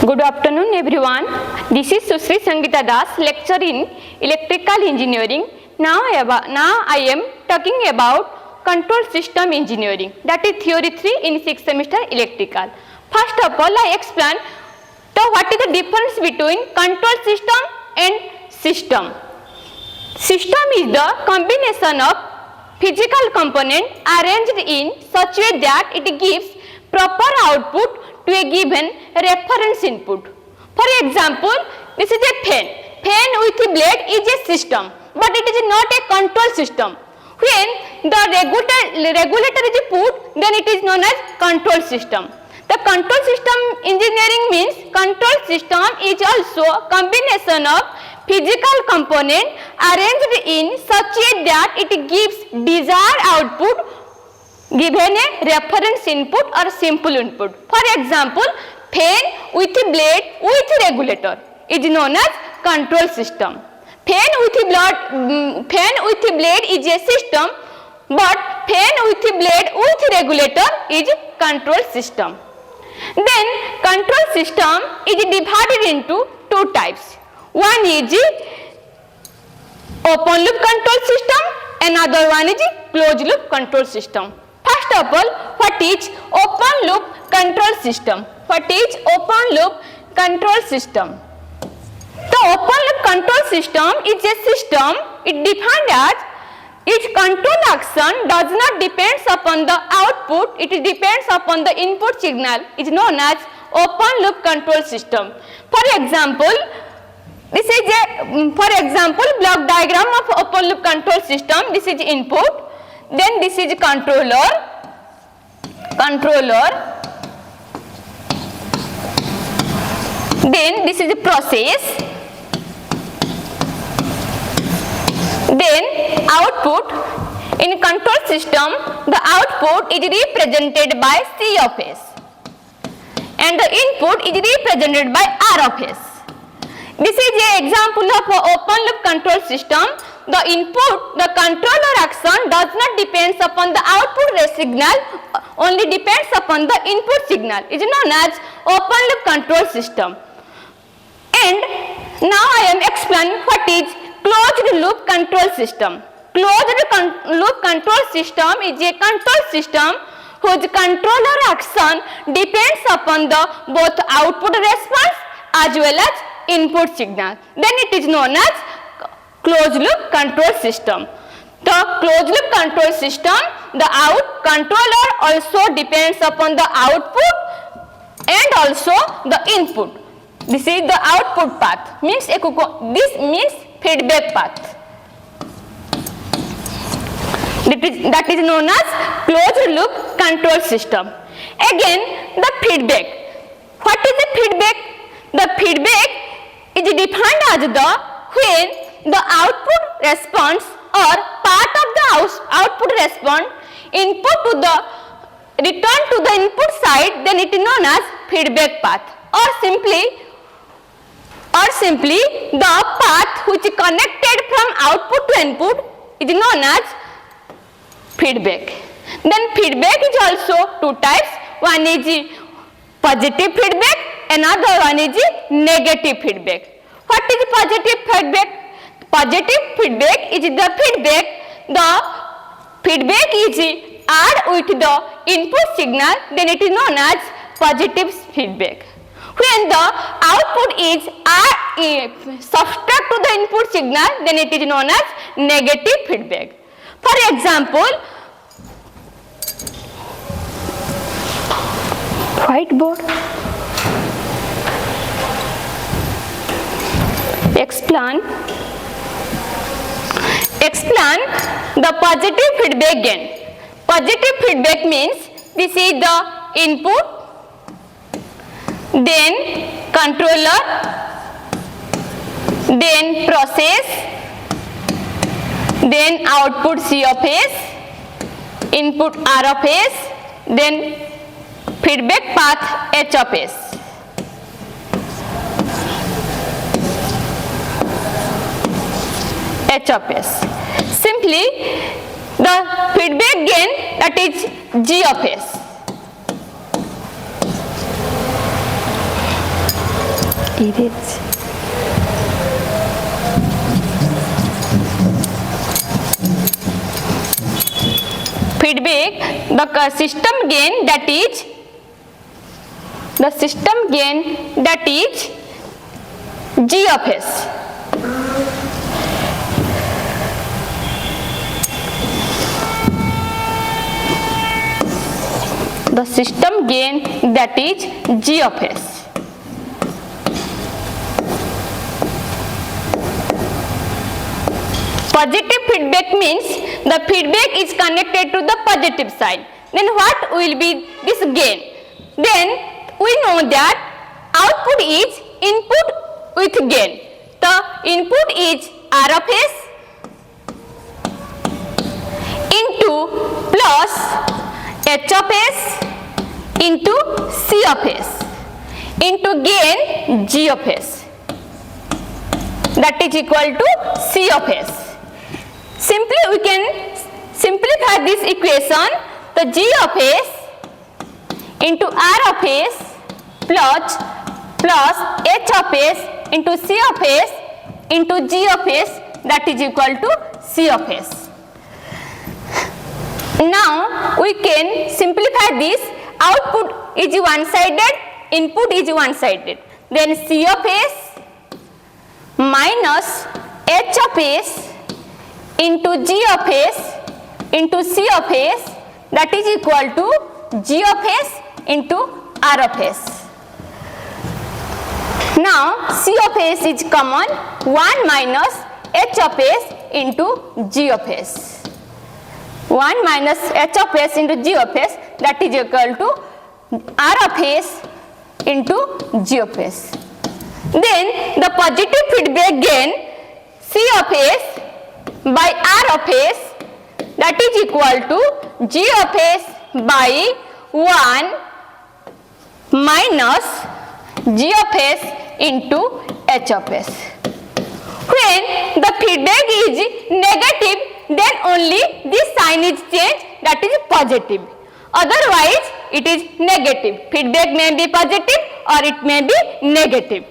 Good afternoon everyone. This is Susri Sangeeta Das, lecturer in electrical engineering. Now I am talking about control system engineering, that is theory 3 in 6th semester electrical. First of all, I explain what is the difference between control system and system. System is the combination of physical component arranged in such a way that it gives proper output to a given reference input. For example, this is a fan. Fan with a blade is a system, but it is not a control system. When the regulator is put, then it is known as control system. The control system engineering means control system is also a combination of physical component arranged in such a way that it gives desired output given a reference input or simple input. For example, fan with a blade with regulator is known as control system. Fan with a blade is a system, but fan with a blade with regulator is control system. Then control system is divided into two types. One is open loop control system, another one is closed loop control system. First of all, what is open loop control system? What is open loop control system? The open loop control system is a system, it defined as its control action does not depend upon the output, it depends upon the input signal, is known as open loop control system. For example, this is a block diagram of open loop control system. This is input, then this is controller, then this is process, then output. In control system, the output is represented by C of S and the input is represented by R of S. This is an example of an open loop control system. The input, the controller action does not depend upon the output signal, only depends upon the input signal. It is known as open loop control system. And now I am explaining what is closed loop control system. Closed loop control system is a control system whose controller action depends upon the both output response as well as input signal. Then it is known as closed loop control system. The closed loop control system, the controller also depends upon the output and also the input. This is the output path, means this means feedback path. That is known as closed loop control system. Again, the feedback. What is the feedback? The feedback is defined as when the output response or part of the output response input to the return to the input side, then it is known as feedback path, or simply the path which is connected from output to input is known as feedback. Then feedback is also two types. One is positive feedback, another one is negative feedback. What is positive feedback? Positive feedback is the feedback is add with the input signal, then it is known as positive feedback. When the output is subtract to the input signal, then it is known as negative feedback. For example, whiteboard. Explain the positive feedback gain. Positive feedback means this is the input, then controller, then process, then output C of S, input R of S, then feedback path H of S. H of S. Simply the feedback gain, that is G of S. feedback, the system gain that is G of S. The system gain that is G of S. Positive feedback means the feedback is connected to the positive side. Then what will be this gain? Then we know that output is input with gain. The input is R of S into plus H of S into C of S into gain G of S, that is equal to C of S. Simply we can simplify this equation. The G of S into R of S plus H of S into C of S into G of S, that is equal to C of S. Now we can simplify this. Output is one-sided, input is one-sided. Then C of S minus H of S into G of S into C of S, that is equal to G of S into R of S. Now C of S is common, 1 minus H of S into G of S. 1 minus H of S into G of S, that is equal to R of S into G of S. Then the positive feedback gain C of S by R of S, that is equal to G of S by 1 minus G of S into H of S. When the feedback is negative, then only this sign is changed, that is positive. Otherwise it is negative. Feedback may be positive or it may be negative.